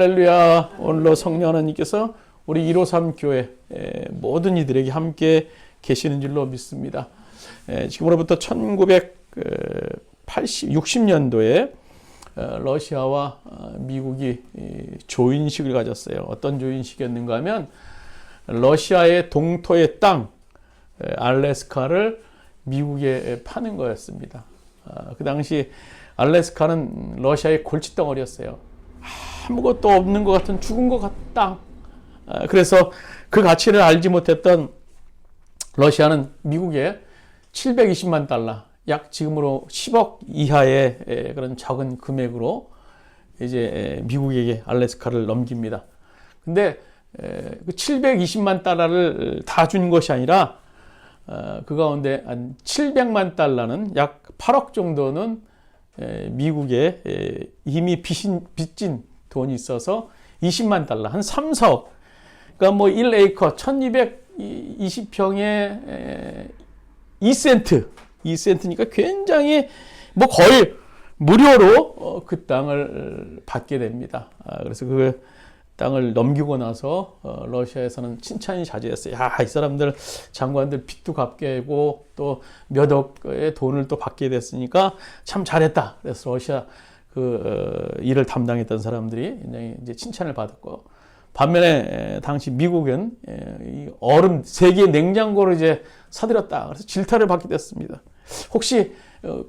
할렐루야. 오늘로 성령 하나님께서 우리 153 교회 모든 이들에게 함께 계시는 줄로 믿습니다. 지금으로부터 1960년도에 러시아와 미국이 조인식을 가졌어요. 어떤 조인식이었는가 하면 러시아의 동토의 땅 알래스카를 미국에 파는 거였습니다. 그 당시 알래스카는 러시아의 골칫덩어리였어요. 아무것도 없는 것 같은 죽은 것 같다. 그래서 그 가치를 알지 못했던 러시아는 미국에 720만 달러, 약 지금으로 10억 이하의 그런 적은 금액으로 이제 미국에게 알래스카를 넘깁니다. 근데 그 720만 달러를 다 준 것이 아니라 그 가운데 한 700만 달러는 약 8억 정도는 미국에 이미 빚진 돈이 있어서 20만 달러, 한 3, 4억. 그러니까 뭐 1에이커 1220평에 2센트니까 굉장히 뭐 거의 무료로 그 땅을 받게 됩니다. 그래서 그 땅을 넘기고 나서 러시아에서는 칭찬이 자제했어요. 야, 이 사람들 장관들 빚도 갚게 하고 또 몇 억의 돈을 또 받게 됐으니까 참 잘했다. 그래서 러시아 일을 담당했던 사람들이 굉장히 이제 칭찬을 받았고, 반면에 당시 미국은 이 얼음 세계 냉장고를 이제 사들였다. 그래서 질타를 받게 됐습니다. 혹시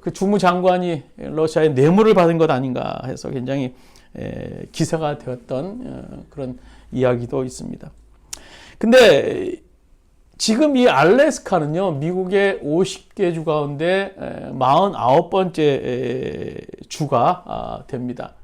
그 주무장관이 러시아의 뇌물을 받은 것 아닌가 해서 굉장히 기사가 되었던 그런 이야기도 있습니다. 근데 지금 이 알래스카는요, 미국의 50개 주 가운데 49번째 주가 됩니다.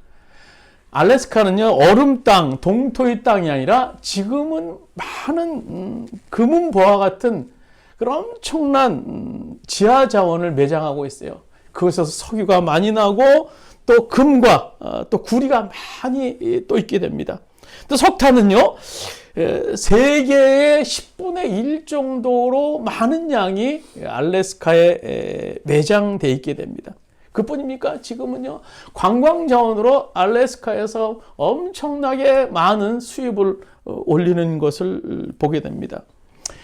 알래스카는요, 얼음 땅, 동토의 땅이 아니라 지금은 많은 금은보화 같은 그런 엄청난 지하 자원을 매장하고 있어요. 그곳에서 석유가 많이 나고 또 금과 또 구리가 많이 또 있게 됩니다. 또 석탄은요, 세계의 10분의 1 정도로 많은 양이 알래스카에 매장돼 있게 됩니다. 그뿐입니까? 지금은요, 관광 자원으로 알래스카에서 엄청나게 많은 수입을 올리는 것을 보게 됩니다.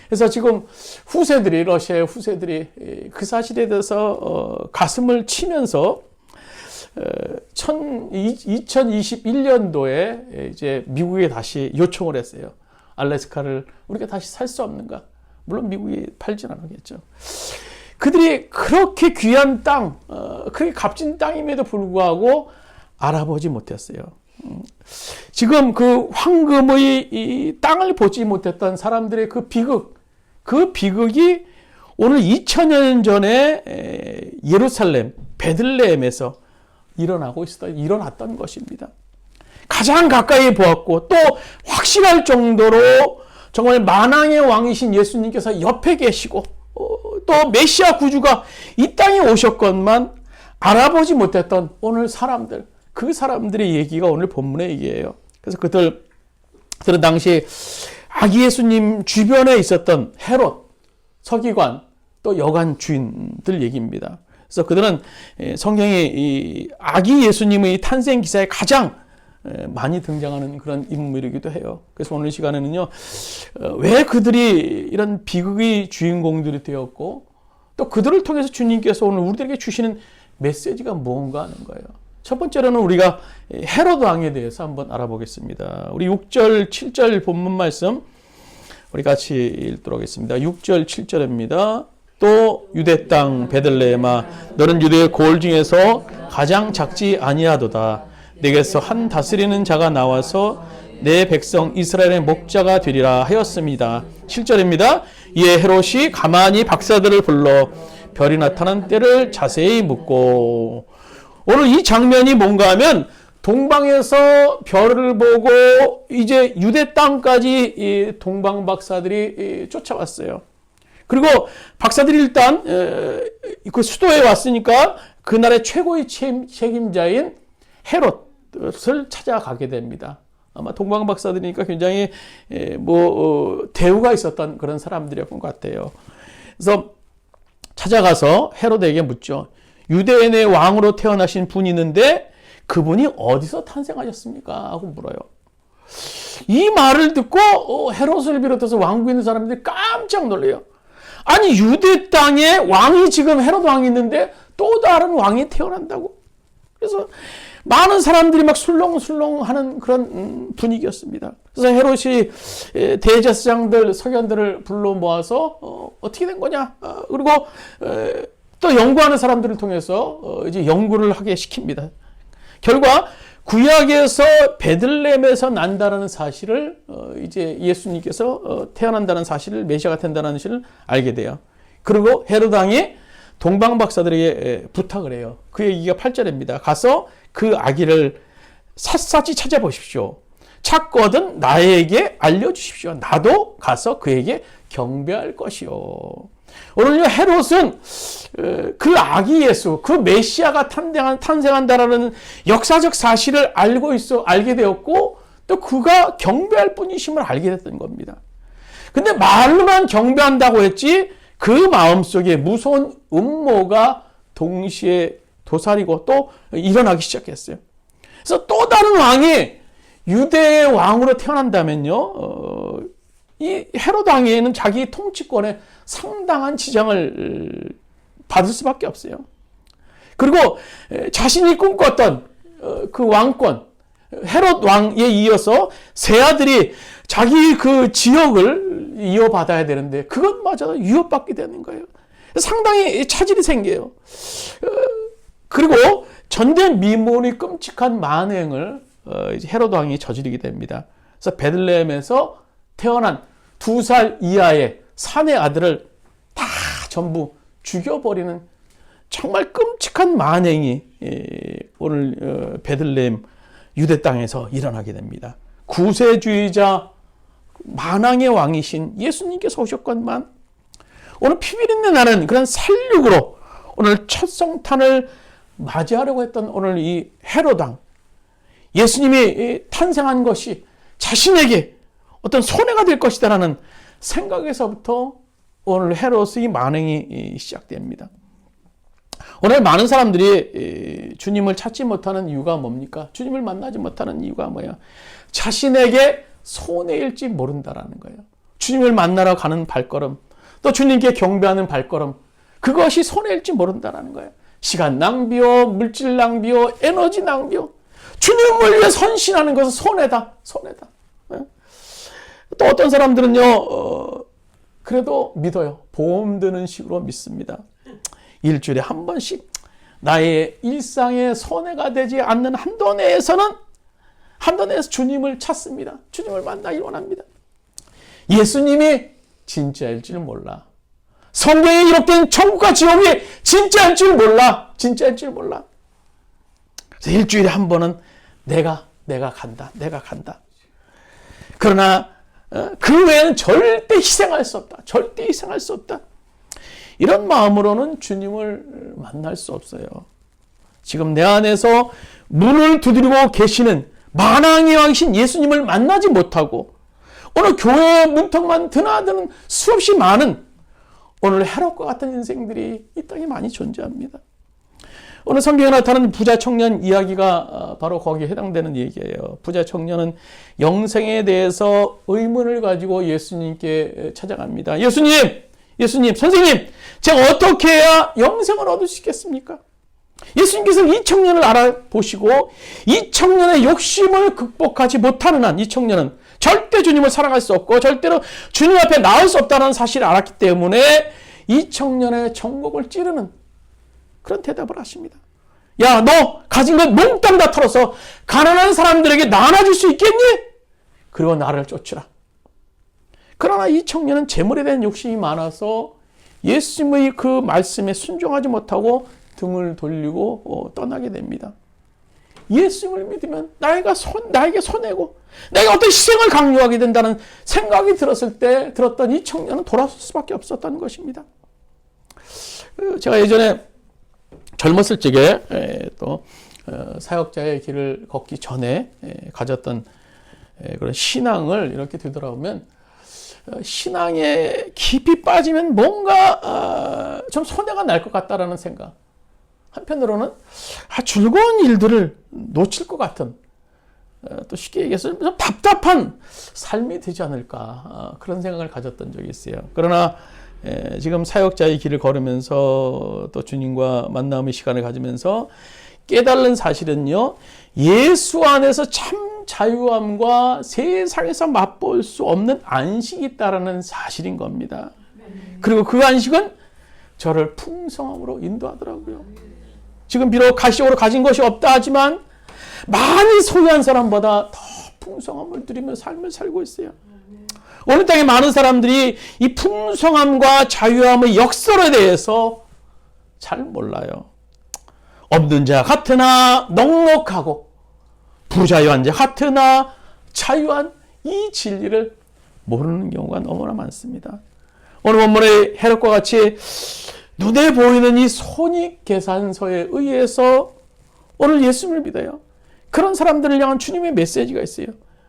그래서 지금 러시아의 후세들이 그 사실에 대해서 가슴을 치면서 2021년도에 이제 미국에 다시 요청을 했어요. 알래스카를 우리가 다시 살 수 없는가? 물론 미국이 팔진 않았겠죠. 그들이 그렇게 귀한 땅, 그렇게 값진 땅임에도 불구하고 알아보지 못했어요. 지금 그 황금의 이 땅을 보지 못했던 사람들의 그 비극이 오늘 2000년 전에 예루살렘, 베들레헴에서 일어났던 것입니다. 가장 가까이 보았고 또 확신할 정도로 정말 만왕의 왕이신 예수님께서 옆에 계시고 또 메시아 구주가 이 땅에 오셨건만 알아보지 못했던 오늘 사람들, 그 사람들의 얘기가 오늘 본문의 얘기예요. 그래서 그들은 당시 아기 예수님 주변에 있었던 헤롯, 서기관, 또 여관 주인들 얘기입니다. 그래서 그들은 성경의 이 아기 예수님의 탄생 기사에 가장 많이 등장하는 그런 인물이기도 해요. 그래서 오늘 시간에는요, 왜 그들이 이런 비극의 주인공들이 되었고, 또 그들을 통해서 주님께서 오늘 우리들에게 주시는 메시지가 뭔가 하는 거예요. 첫 번째로는 우리가 헤롯 왕에 대해서 한번 알아보겠습니다. 우리 6절, 7절 본문 말씀 우리 같이 읽도록 하겠습니다. 6절, 7절입니다. 또 유대 땅 베들레헴아, 너는 유대의 고을 중에서 가장 작지 아니하도다. 내게서 한 다스리는 자가 나와서 내 백성 이스라엘의 목자가 되리라 하였습니다. 7절입니다. 이에 헤롯이 가만히 박사들을 불러 별이 나타난 때를 자세히 묻고, 오늘 이 장면이 뭔가 하면 동방에서 별을 보고 이제 유대 땅까지 이 동방 박사들이 쫓아왔어요. 그리고 박사들이 일단 그 수도에 왔으니까 그날의 최고의 책임자인 헤롯을 찾아가게 됩니다. 아마 동방 박사들이니까 굉장히 대우가 있었던 그런 사람들이었던 것 같아요. 그래서 찾아가서 헤롯에게 묻죠. 유대인의 왕으로 태어나신 분이 있는데 그분이 어디서 탄생하셨습니까? 하고 물어요. 이 말을 듣고 헤롯을 비롯해서 왕국에 있는 사람들이 깜짝 놀래요. 아니 유대 땅에 왕이 지금 헤롯 왕이 있는데 또 다른 왕이 태어난다고. 그래서 많은 사람들이 막 술렁술렁하는 그런 분위기였습니다. 그래서 헤롯이 대제사장들 서기관들을 불러 모아서 어떻게 된 거냐. 그리고 또 연구하는 사람들을 통해서 이제 연구를 하게 시킵니다. 결과 구약에서 베들레헴에서 난다라는 사실을 이제 예수님께서 태어난다는 사실을 메시아가 된다는 사실을 알게 돼요. 그리고 헤롯 왕이 동방 박사들에게 부탁을 해요. 그 얘기가 8절입니다. 가서 그 아기를 샅샅이 찾아보십시오. 찾거든 나에게 알려주십시오. 나도 가서 그에게 경배할 것이요. 오늘 헤롯은 그 아기 예수, 그 메시아가 탄생한다라는 역사적 사실을 알게 되었고 또 그가 경배할 분이심을 알게 됐던 겁니다. 근데 말로만 경배한다고 했지 그 마음속에 무서운 음모가 동시에 도사리고 또 일어나기 시작했어요. 그래서 또 다른 왕이 유대의 왕으로 태어난다면요, 이 헤롯 왕에는 자기 통치권에 상당한 지장을 받을 수밖에 없어요. 그리고 자신이 꿈꿨던 그 왕권, 헤롯 왕에 이어서 세 아들이 자기 그 지역을 이어받아야 되는데 그것마저 위협받게 되는 거예요. 상당히 차질이 생겨요. 그리고 전대미문의 끔찍한 만행을 헤롯 왕이 저지르게 됩니다. 그래서 베들레헴에서 태어난 2살 이하의 사내 아들을 다 전부 죽여버리는 정말 끔찍한 만행이 오늘 베들레헴 유대 땅에서 일어나게 됩니다. 구세주의자 만왕의 왕이신 예수님께서 오셨건만 오늘 피비린내 나는 그런 살육으로 오늘 첫 성탄을 맞이하려고 했던 오늘 이 헤롯 왕, 예수님이 탄생한 것이 자신에게 어떤 손해가 될 것이다라는 생각에서부터 오늘 헤롯의 만행이 시작됩니다. 오늘 많은 사람들이 주님을 찾지 못하는 이유가 뭡니까? 주님을 만나지 못하는 이유가 뭐야? 자신에게 손해일지 모른다라는 거예요. 주님을 만나러 가는 발걸음, 또 주님께 경배하는 발걸음, 그것이 손해일지 모른다라는 거예요. 시간 낭비요, 물질 낭비요, 에너지 낭비요. 주님을 위해 선신하는 것은 손해다. 또 어떤 사람들은요, 그래도 믿어요. 보험 드는 식으로 믿습니다. 일주일에 한 번씩 나의 일상에 손해가 되지 않는 한도 내에서 주님을 찾습니다. 주님을 만나길 원합니다. 예수님이 진짜일 줄 몰라. 성경에 기록된 천국과 지옥이 진짜일 줄 몰라. 그래서 일주일에 한 번은 내가 간다. 그러나 그 외에는 절대 희생할 수 없다. 이런 마음으로는 주님을 만날 수 없어요. 지금 내 안에서 문을 두드리고 계시는 만왕의 왕이신 예수님을 만나지 못하고 오늘 교회 문턱만 드나드는 수없이 많은 오늘 헤롯과 같은 인생들이 이 땅에 많이 존재합니다. 오늘 성경에 나타나는 부자 청년 이야기가 바로 거기에 해당되는 얘기예요. 부자 청년은 영생에 대해서 의문을 가지고 예수님께 찾아갑니다. 예수님, 선생님, 제가 어떻게 해야 영생을 얻을 수 있겠습니까? 예수님께서 이 청년을 알아보시고 이 청년의 욕심을 극복하지 못하는 한 이 청년은 절대 주님을 사랑할 수 없고 절대로 주님 앞에 나올 수 없다는 사실을 알았기 때문에 이 청년의 정곡을 찌르는 그런 대답을 하십니다. 야, 너 가진 것 몽땅 다 털어서 가난한 사람들에게 나눠줄 수 있겠니? 그리고 나를 쫓으라. 그러나 이 청년은 재물에 대한 욕심이 많아서 예수님의 그 말씀에 순종하지 못하고 등을 돌리고 떠나게 됩니다. 예수님을 믿으면 나에게 손해고 내가 어떤 희생을 강요하게 된다는 생각이 들었던 이 청년은 돌아설 수밖에 없었다는 것입니다. 제가 예전에 젊었을 적에 또 사역자의 길을 걷기 전에 가졌던 그런 신앙을 이렇게 되돌아보면 신앙에 깊이 빠지면 뭔가 좀 손해가 날 것 같다라는 생각. 한편으로는 즐거운 일들을 놓칠 것 같은 또 쉽게 얘기해서 좀 답답한 삶이 되지 않을까 그런 생각을 가졌던 적이 있어요. 그러나 지금 사역자의 길을 걸으면서 또 주님과 만남의 시간을 가지면서 깨달은 사실은요, 예수 안에서 참 자유함과 세상에서 맛볼 수 없는 안식이 있다라는 사실인 겁니다. 그리고 그 안식은 저를 풍성함으로 인도하더라고요. 지금 비록 가시적으로 가진 것이 없다 하지만 많이 소유한 사람보다 더 풍성함을 누리며 삶을 살고 있어요. 오늘 땅에 많은 사람들이 이 풍성함과 자유함의 역설에 대해서 잘 몰라요. 없는 자 같으나 넉넉하고 부자유한 자 같으나 자유한 이 진리를 모르는 경우가 너무나 많습니다. 오늘 본문의 헤롯과 같이 눈에 보이는 이 손익계산서에 의해서 오늘 예수님을 믿어요. 그런 사람들을 향한 주님의 메시지가 있어요.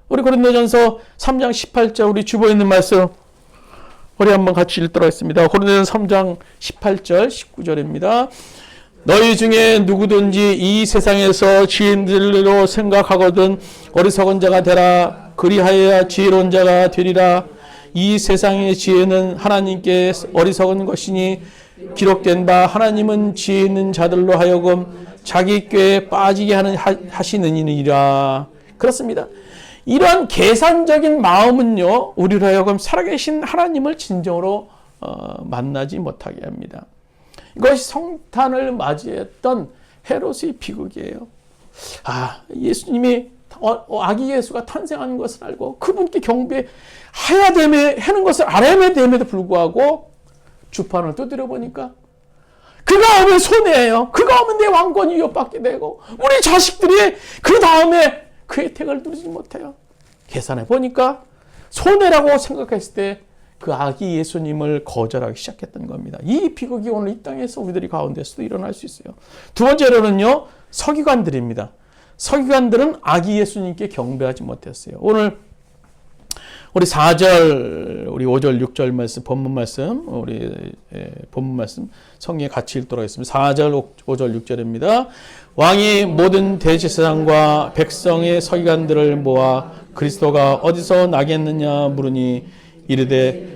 우리 고린도전서 3장 18절 우리 주보에 있는 말씀 우리 한번 같이 읽도록 하겠습니다. 고린도전서 3장 18절 19절입니다. 너희 중에 누구든지 이 세상에서 지혜인들로 생각하거든 어리석은 자가 되라. 그리하여야 지혜로운 자가 되리라. 이 세상의 지혜는 하나님께 어리석은 것이니 기록된 바 하나님은 지혜 있는 자들로 하여금 자기 꾀에 빠지게 하시느니라. 그렇습니다. 이러한 계산적인 마음은요, 우리로 하여금 살아계신 하나님을 진정으로 만나지 못하게 합니다. 이것이 성탄을 맞이했던 헤롯의 비극이에요. 예수님이 아기 예수가 탄생하는 것을 알고 그분께 경배해야 하는 것을 알아야 됨에도 불구하고 주판을 두드려 보니까 그가 오면 손해예요. 그가 오면 내 왕권이 위협받게 되고 우리 자식들이 그 다음에 그 혜택을 누리지 못해요. 계산해 보니까 손해라고 생각했을 때 그 아기 예수님을 거절하기 시작했던 겁니다. 이 비극이 오늘 이 땅에서 우리들이 가운데서도 일어날 수 있어요. 두 번째로는요, 서기관들입니다. 서기관들은 아기 예수님께 경배하지 못했어요. 오늘 우리 4절, 우리 5절, 6절 말씀, 본문 말씀, 본문 말씀 성경에 같이 읽도록 하겠습니다. 4절, 5절, 6절입니다. 왕이 모든 대제사장과 백성의 서기관들을 모아 그리스도가 어디서 나겠느냐 물으니 이르되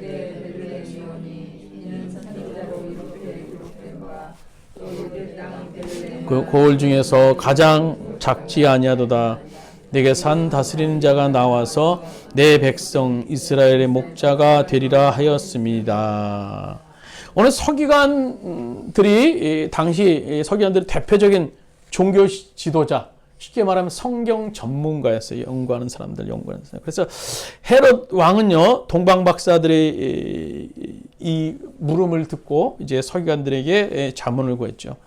그 고을 중에서 가장 작지 아니하도다. 내게 산 다스리는 자가 나와서 내 백성 이스라엘의 목자가 되리라 하였습니다. 오늘 서기관들이 당시 서기관들의 대표적인 종교 지도자, 쉽게 말하면 성경 전문가였어요. 연구하는 사람들. 그래서 헤롯 왕은요, 동방 박사들의 이 물음을 듣고 이제 서기관들에게 자문을 구했죠.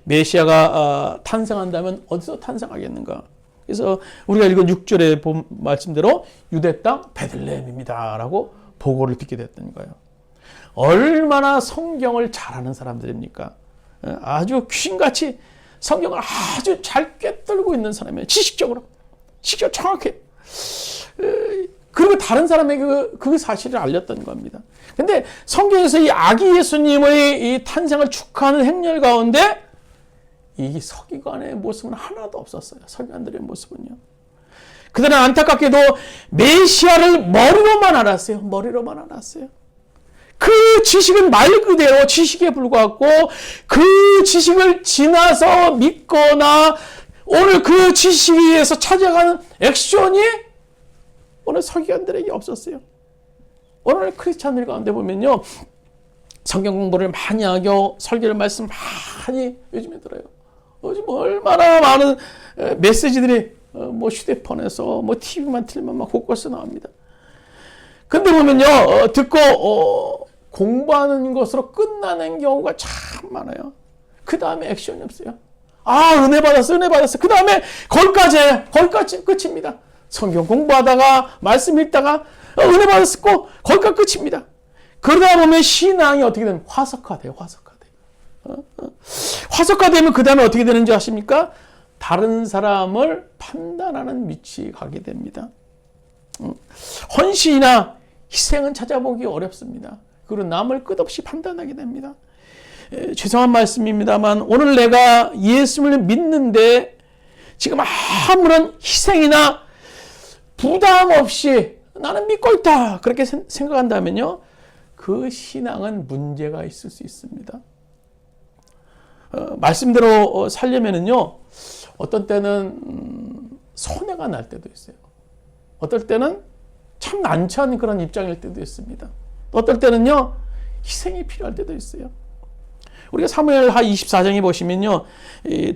메시아가 탄생한다면 어디서 탄생하겠는가? 그래서 우리가 읽은 6절에 본 말씀대로 유대 땅 베들레헴입니다 라고 보고를 듣게 됐던 거예요. 얼마나 성경을 잘하는 사람들입니까? 아주 귀신같이 성경을 아주 잘 꿰뚫고 있는 사람이에요. 지식적으로 정확해. 그리고 다른 서기관에게 그 사실을 알렸던 겁니다. 근데 성경에서 이 아기 예수님의 이 탄생을 축하하는 행렬 가운데 이 서기관의 모습은 하나도 없었어요. 서기관들의 모습은요. 그들은 안타깝게도 메시아를 머리로만 알았어요. 그 지식은 말 그대로 지식에 불과했고 그 지식을 지나서 믿거나 오늘 그 지식에 의해서 찾아가는 액션이 오늘 서기관들에게 없었어요. 오늘 크리스찬들 가운데 보면요, 성경 공부를 많이 하고 설교를 말씀 많이 요즘에 들어요. 요즘 얼마나 많은 메시지들이 뭐 휴대폰에서 뭐 TV만 틀면 막 곳곳에 나옵니다. 근데 보면요, 듣고 공부하는 것으로 끝나는 경우가 참 많아요. 그 다음에 액션이 없어요. 은혜 받았어. 그 다음에 거기까지 끝입니다. 성경 공부하다가 말씀 읽다가 은혜 받았고 거기까지 끝입니다. 그러다 보면 신앙이 어떻게 되면 화석화돼요. 화석화되면 그 다음에 어떻게 되는지 아십니까? 다른 사람을 판단하는 위치에 가게 됩니다. 헌신이나 희생은 찾아보기 어렵습니다. 그리고 남을 끝없이 판단하게 됩니다. 죄송한 말씀입니다만 오늘 내가 예수를 믿는데 지금 아무런 희생이나 부담 없이 나는 믿고 있다. 그렇게 생각한다면요. 그 신앙은 문제가 있을 수 있습니다. 말씀대로 살려면은요. 어떤 때는 손해가 날 때도 있어요. 어떨 때는 참 난처한 그런 입장일 때도 있습니다. 어떨 때는요. 희생이 필요할 때도 있어요. 우리가 사무엘하 24장에 보시면요.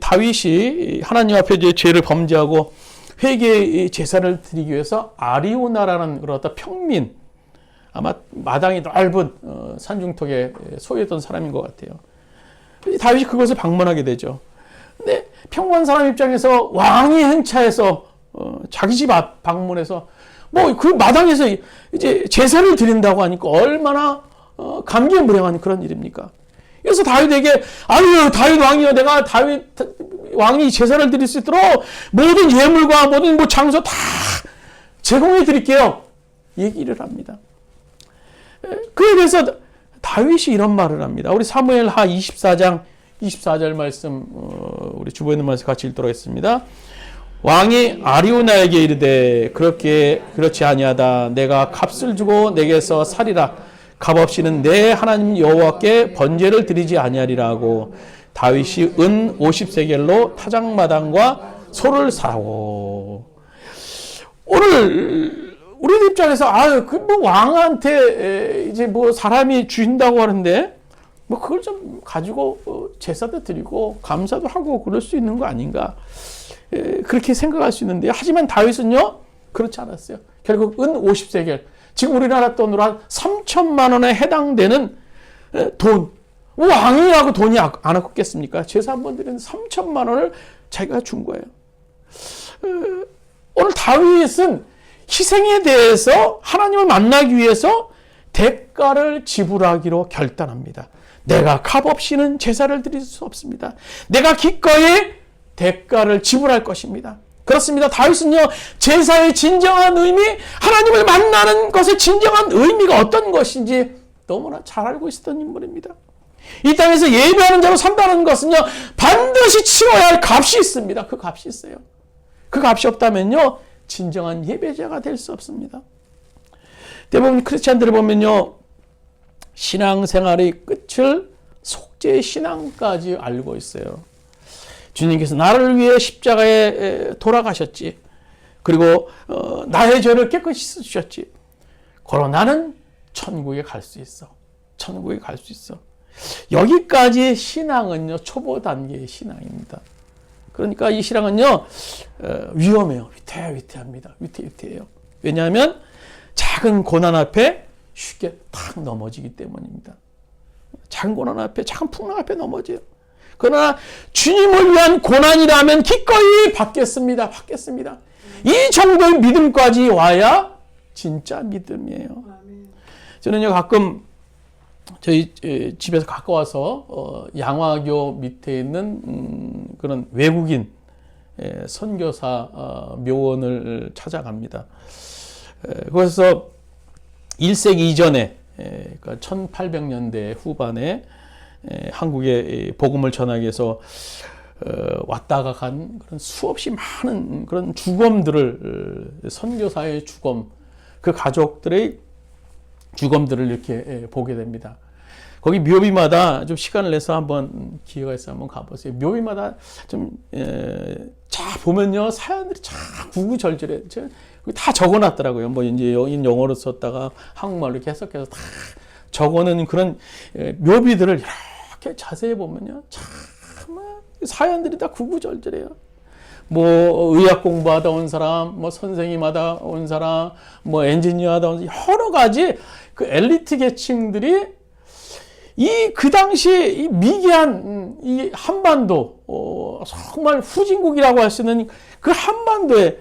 다윗이 하나님 앞에 죄를 범죄하고 회개의 제사를 드리기 위해서 아리오나라는 그런 어떤 평민, 아마 마당이 넓은 산중턱에 소유했던 사람인 것 같아요. 다윗이 그것을 방문하게 되죠. 근데 평범한 사람 입장에서 왕이 행차해서 자기 집 앞 방문해서 뭐 그 마당에서 이제 제사를 드린다고 하니까 얼마나 감개무량한 그런 일입니까? 그래서 다윗에게 아유 다윗 왕이여 내가 다윗 왕이 제사를 드릴 수 있도록 모든 예물과 모든 뭐 장소 다 제공해 드릴게요. 얘기를 합니다. 그에 대해서 다윗이 이런 말을 합니다. 우리 사무엘하 24장 24절 말씀 우리 주보에 있는 말씀 같이 읽도록 하겠습니다. 왕이 아리오나에게 이르되 그렇지 아니하다. 내가 값을 주고 내게서 살이라. 값 없이는 내 하나님 여호와께 번제를 드리지 아니하리라 하고 다윗이 은 50세겔로 타작마당과 소를 사라고. 오늘 우리 입장에서 그 뭐 왕한테 이제 뭐 사람이 주인다고 하는데 뭐 그걸 좀 가지고 제사도 드리고 감사도 하고 그럴 수 있는 거 아닌가 그렇게 생각할 수 있는데요. 하지만 다윗은요 그렇지 않았어요. 결국 은 50세겔 지금 우리나라 돈으로 한 3천만 원에 해당되는 돈. 왕이라고 돈이 안 아꼈겠습니까? 제사 한번 드리는 3천만 원을 자기가 준 거예요. 오늘 다윗은 희생에 대해서 하나님을 만나기 위해서 대가를 지불하기로 결단합니다. 내가 값 없이는 제사를 드릴 수 없습니다. 내가 기꺼이 대가를 지불할 것입니다. 그렇습니다. 다윗은요, 제사의 진정한 의미, 하나님을 만나는 것의 진정한 의미가 어떤 것인지 너무나 잘 알고 있었던 인물입니다. 이 땅에서 예배하는 자로 산다는 것은요, 반드시 치러야 할 값이 있습니다. 그 값이 있어요. 그 값이 없다면요, 진정한 예배자가 될 수 없습니다. 대부분 크리스찬들을 보면요, 신앙생활의 끝을 속죄 신앙까지 알고 있어요. 주님께서 나를 위해 십자가에 돌아가셨지. 그리고 나의 죄를 깨끗이 씻으셨지. 그러 나는 천국에 갈 수 있어. 천국에 갈 수 있어. 여기까지의 신앙은요, 초보 단계의 신앙입니다. 그러니까 이 신앙은요, 위험해요. 위태합니다. 위태해요. 왜냐하면 작은 고난 앞에 쉽게 탁 넘어지기 때문입니다. 작은 고난 앞에, 작은 풍랑 앞에 넘어져요. 그러나 주님을 위한 고난이라면 기꺼이 받겠습니다. 이 정도의 믿음까지 와야 진짜 믿음이에요. 저는요, 가끔 저희 집에서 가까워서 양화교 밑에 있는 그런 외국인 선교사 묘원을 찾아갑니다. 그래서 1세기 이전에 그러니까 1800년대 후반에 한국에 복음을 전하기 위해서 왔다가 간 그런 수없이 많은 그런 주검들을 선교사의 주검, 그 가족들의 주검들을 이렇게 보게 됩니다. 거기 묘비마다 좀 시간을 내서 한번 기회가 있어 한번 가보세요. 묘비마다 좀 자 보면요 사연들이 참 구구절절해. 다 적어놨더라고요. 뭐 이제 영어로 썼다가 한국말로 이렇게 해석해서 다 적어놓은 그런 묘비들을 이렇게 자세히 보면요 참 사연들이 다 구구절절해요. 뭐 의학 공부하다 온 사람, 뭐 선생님하다 온 사람, 뭐 엔지니어하다 온 사람, 여러 가지 그 엘리트 계층들이 그 당시 이 미개한 이 한반도, 정말 후진국이라고 할 수 있는 그 한반도에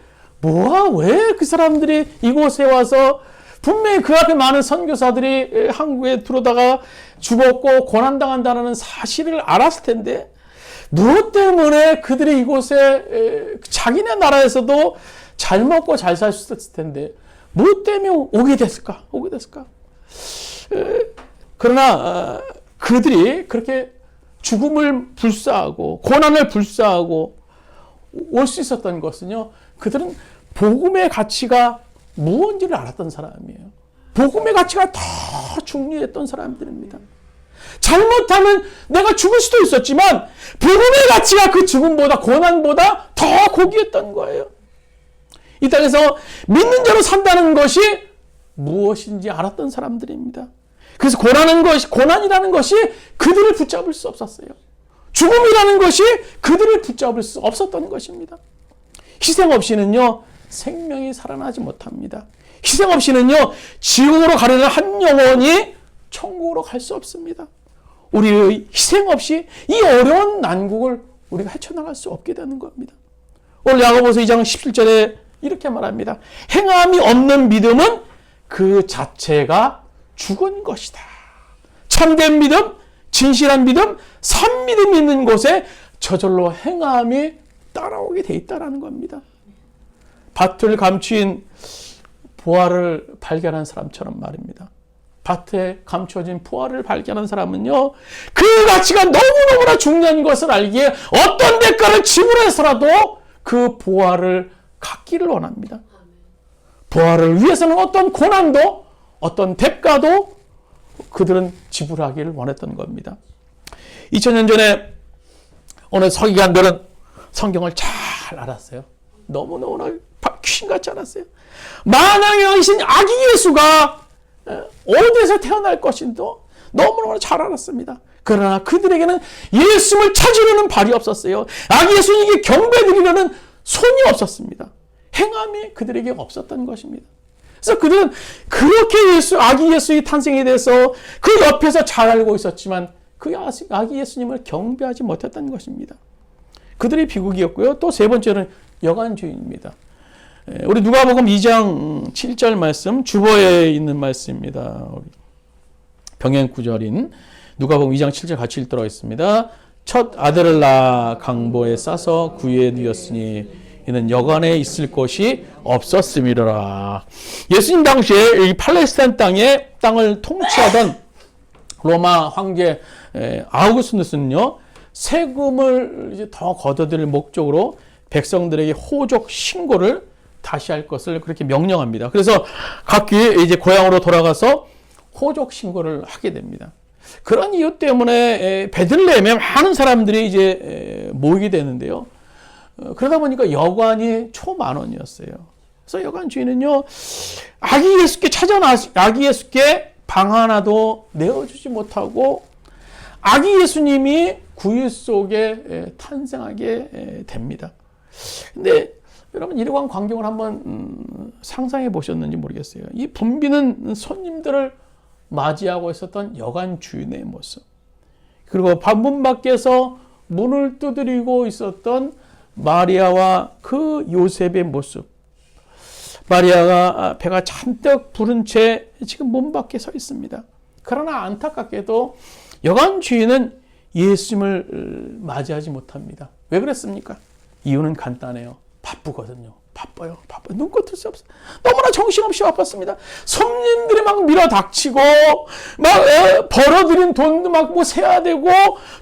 왜 그 사람들이 이곳에 와서 분명히 그 앞에 많은 선교사들이 한국에 들어오다가 죽었고 고난당한다는 사실을 알았을 텐데 무엇 때문에 그들이 이곳에 자기네 나라에서도 잘 먹고 잘 살 수 있었을 텐데 무엇 때문에 오게 됐을까? 그러나 그들이 그렇게 죽음을 불사하고 고난을 불사하고 올 수 있었던 것은요. 그들은 복음의 가치가 무언지를 알았던 사람이에요. 복음의 가치가 더 중요했던 사람들입니다. 잘못하면 내가 죽을 수도 있었지만 복음의 가치가 그 죽음보다 고난보다 더 고귀했던 거예요. 이 땅에서 믿는 자로 산다는 것이 무엇인지 알았던 사람들입니다. 그래서 고난이라는 것이 그들을 붙잡을 수 없었어요. 죽음이라는 것이 그들을 붙잡을 수 없었던 것입니다. 희생 없이는요, 생명이 살아나지 못합니다. 희생 없이는요, 지옥으로 가려는 한 영혼이 천국으로 갈 수 없습니다. 우리의 희생 없이 이 어려운 난국을 우리가 헤쳐나갈 수 없게 되는 겁니다. 오늘 야고보서 2장 17절에 이렇게 말합니다. 행함이 없는 믿음은 그 자체가 죽은 것이다. 참된 믿음, 진실한 믿음, 산 믿음이 있는 곳에 저절로 행함이 따라오게 돼 있다는 겁니다. 밭을 감추인 보화를 발견한 사람처럼 말입니다. 밭에 감춰진 보화를 발견한 사람은요, 그 가치가 너무너무나 중요한 것을 알기에 어떤 대가를 지불해서라도 그 보화를 갖기를 원합니다. 보화를 위해서는 어떤 고난도, 어떤 대가도 그들은 지불하기를 원했던 겁니다. 2000년 전에 어느 서기관들은 성경을 잘 알았어요. 너무너무나 귀신같이 알았어요. 만왕의 왕이신 아기 예수가 어디에서 태어날 것인도 너무너무 잘 알았습니다. 그러나 그들에게는 예수를 찾으려는 발이 없었어요. 아기 예수님에게 경배드리려는 손이 없었습니다. 행함이 그들에게 없었던 것입니다. 그래서 그들은 그렇게 아기 예수의 탄생에 대해서 그 옆에서 잘 알고 있었지만 그 아기 예수님을 경배하지 못했던 것입니다. 그들의 비극이었고요. 또 세 번째는 여관주의입니다. 우리 누가복음 2장 7절 말씀, 주보에 있는 말씀입니다. 병행 구절인 누가복음 2장 7절 같이 읽도록 하겠습니다. 첫 아들을 낳아 강보에 싸서 구유에 누였으니 이는 여관에 있을 곳이 없었음이로라. 예수님 당시에 이 팔레스타인 땅을 통치하던 로마 황제 아우구스누스는요, 세금을 이제 더 걷어들일 목적으로 백성들에게 호적 신고를 다시 할 것을 그렇게 명령합니다. 그래서 각기 이제 고향으로 돌아가서 호적 신고를 하게 됩니다. 그런 이유 때문에 베들레헴에 많은 사람들이 이제 모이게 되는데요. 그러다 보니까 여관이 초만원이었어요. 그래서 여관 주인은요, 아기 예수께 아기 예수께 방 하나도 내어주지 못하고 아기 예수님이 구유 속에 탄생하게 됩니다. 근데 여러분 이러한 광경을 한번 상상해 보셨는지 모르겠어요. 이 붐비는 손님들을 맞이하고 있었던 여관 주인의 모습, 그리고 방문 밖에서 문을 두드리고 있었던 마리아와 그 요셉의 모습. 마리아가 배가 잔뜩 부른 채 지금 문 밖에 서 있습니다. 그러나 안타깝게도 여관 주인은 예수님을 맞이하지 못합니다. 왜 그랬습니까? 이유는 간단해요. 바쁘거든요. 바빠요. 눈코 뜰 수 없어요. 너무나 정신없이 바빴습니다. 손님들이 막 밀어닥치고 막 벌어들인 돈도 막 뭐 세야 되고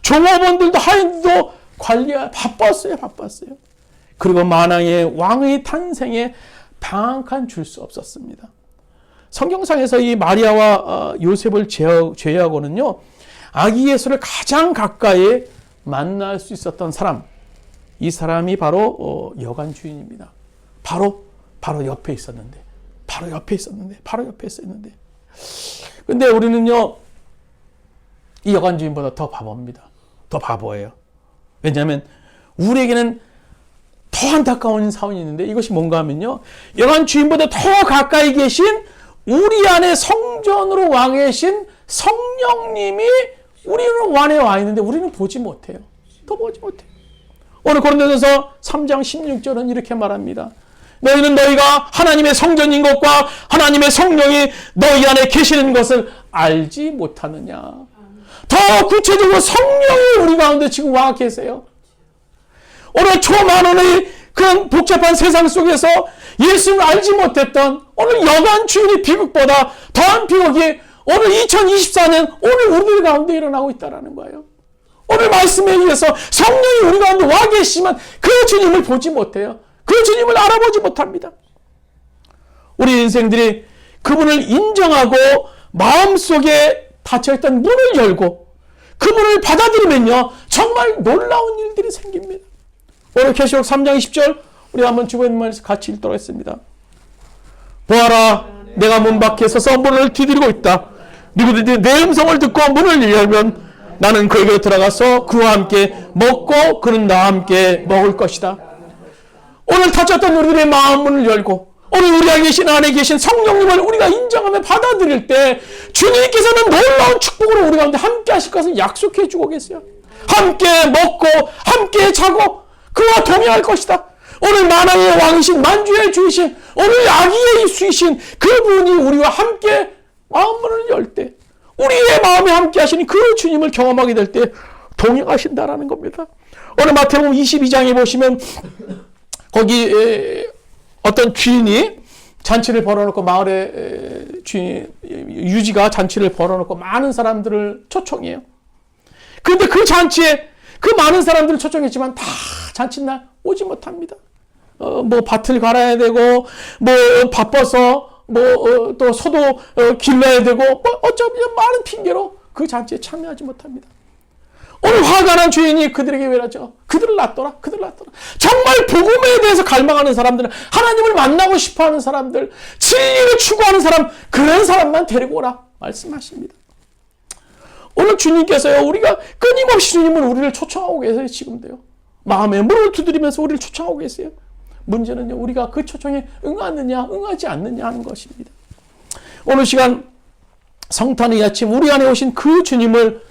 종업원들도 하인도 바빴어요. 그리고 만왕의 왕의 탄생에 방 한 칸 줄 수 없었습니다. 성경상에서 이 마리아와 요셉을 제외하고는요, 아기 예수를 가장 가까이 만날 수 있었던 사람, 이 사람이 바로 여관 주인입니다. 바로 옆에 있었는데. 근데 우리는요, 이 여관 주인보다 더 바보입니다. 더 바보예요. 왜냐하면 우리에게는 더 안타까운 사원이 있는데, 이것이 뭔가 하면요, 여관 주인보다 더 가까이 계신 우리 안에 성전으로 와 계신 성령님이 우리는 안에 와 있는데 우리는 보지 못해요. 더 보지 못해요. 오늘 고린도전서 3장 16절은 이렇게 말합니다. 너희는 너희가 하나님의 성전인 것과 하나님의 성령이 너희 안에 계시는 것을 알지 못하느냐. 더 구체적으로 성령이 우리 가운데 지금 와 계세요. 오늘 초만원의 그런 복잡한 세상 속에서 예수를 알지 못했던 오늘 여관 주인의 비극보다 더한 비극이 오늘 2024년 오늘 우리들 가운데 일어나고 있다는 거예요. 오늘 말씀에 의해서 성령이 우리 가운데 와 계시지만 그 주님을 보지 못해요. 그 주님을 알아보지 못합니다. 우리 인생들이 그분을 인정하고 마음속에 닫혀있던 문을 열고 그분을 받아들이면요, 정말 놀라운 일들이 생깁니다. 오늘 계시록 3장 20절 우리 한번 주변 말에서 같이 읽도록 했습니다. 보아라, 내가 문 밖에 서서 문을 두드리고 있다. 누구든지 내 음성을 듣고 문을 열면 나는 그에게 들어가서 그와 함께 먹고 그는 나와 함께 먹을 것이다. 오늘 닫혔던 우리들의 마음문을 열고 오늘 우리 안에 계신 성령님을 우리가 인정하며 받아들일 때 주님께서는 놀라운 축복으로 우리 가운데 함께 하실 것을 약속해 주고 계세요. 함께 먹고 함께 자고 그와 동행할 것이다. 오늘 만왕의 왕이신 만주의 주이신 오늘 아기의 수이신 그분이 우리와 함께 마음문을 열 때 우리의 마음에 함께 하시는 그 주님을 경험하게 될 때 동행하신다라는 겁니다. 오늘 마태복음 22장에 보시면 거기 어떤 주인이 잔치를 벌어놓고 마을에 주인 유지가 잔치를 벌어놓고 많은 사람들을 초청해요. 그런데 그 잔치에 그 많은 사람들을 초청했지만 다 잔칫날 오지 못합니다. 뭐 밭을 갈아야 되고 뭐 바빠서 또 소도 길러야 되고 뭐 어쩌면 많은 핑계로 그 잔치에 참여하지 못합니다. 오늘 화가 난 주인이 그들에게 외라죠. 그들을 놔둬라. 정말 복음에 대해서 갈망하는 사람들은 하나님을 만나고 싶어하는 사람들, 진리를 추구하는 사람, 그런 사람만 데리고 오라 말씀하십니다. 오늘 주님께서요, 우리가 끊임없이 주님은 우리를 초청하고 계세요. 지금도요. 마음의 문을 두드리면서 우리를 초청하고 계세요. 문제는요, 우리가 그 초청에 응하느냐 응하지 않느냐 하는 것입니다. 오늘 시간 성탄의 아침 우리 안에 오신 그 주님을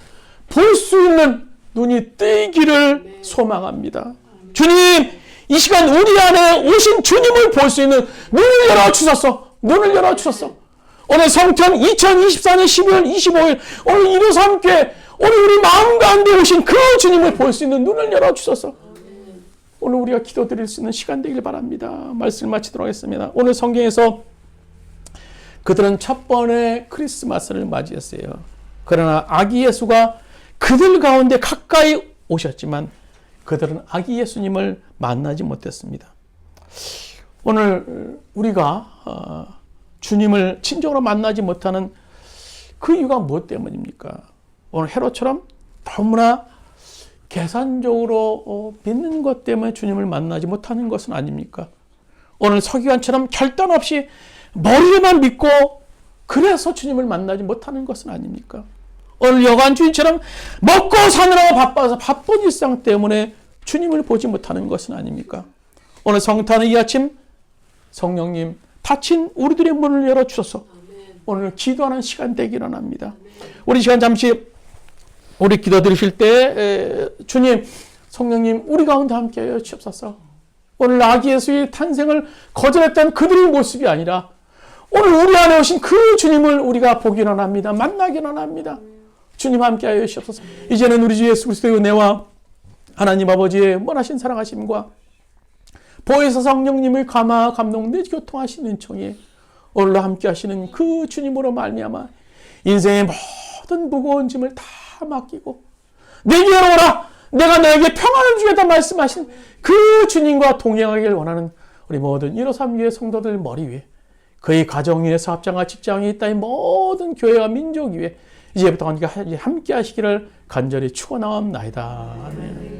볼 수 있는 눈이 뜨이기를 소망합니다. 주님, 이 시간 우리 안에 오신 주님을 볼 수 있는 눈을 열어주소서. 오늘 성탄 2024년 12월 25일 오늘 이루서 함께 오늘 우리 마음 가운데 오신 그 주님을 볼 수 있는 눈을 열어주소서. 오늘 우리가 기도드릴 수 있는 시간 되길 바랍니다. 말씀을 마치도록 하겠습니다. 오늘 성경에서 그들은 첫 번의 크리스마스를 맞이했어요. 그러나 아기 예수가 그들 가운데 가까이 오셨지만 그들은 아기 예수님을 만나지 못했습니다. 오늘 우리가 주님을 친정으로 만나지 못하는 그 이유가 무엇 때문입니까? 오늘 헤롯처럼 너무나 계산적으로 믿는 것 때문에 주님을 만나지 못하는 것은 아닙니까? 오늘 서기관처럼 결단 없이 머리로만 믿고 그래서 주님을 만나지 못하는 것은 아닙니까? 오늘 여관 주인처럼 먹고 사느라고 바빠서 바쁜 일상 때문에 주님을 보지 못하는 것은 아닙니까? 오늘 성탄의 이 아침 성령님 닫힌 우리들의 문을 열어주셔서 오늘 기도하는 시간 되기를 원합니다. 우리 시간 잠시 우리 기도 드리실 때 주님 성령님 우리 가운데 함께하여 주옵소서. 오늘 아기 예수의 탄생을 거절했던 그들의 모습이 아니라 오늘 우리 안에 오신 그 주님을 우리가 보기를 원합니다. 만나기를 원합니다. 주님 함께하여 주옵소서. 이제는 우리 주 예수 그리스도의 은혜와 하나님 아버지의 무한하신 사랑하심과 보혜사 성령님을 감동 내 교통하시는 은총에 오늘 함께하시는 그 주님으로 말미암아 인생의 모든 무거운 짐을 다 맡기고 내게 오라 내가 너에게 평안을 주겠다 말씀하신 그 주님과 동행하기를 원하는 우리 모든 153교회 성도들 머리 위에 그의 가정 위에 사업장과 직장 위에 있다 이 모든 교회와 민족 위에 이제부터 함께 하시기를 간절히 축원하옵나이다. 아멘.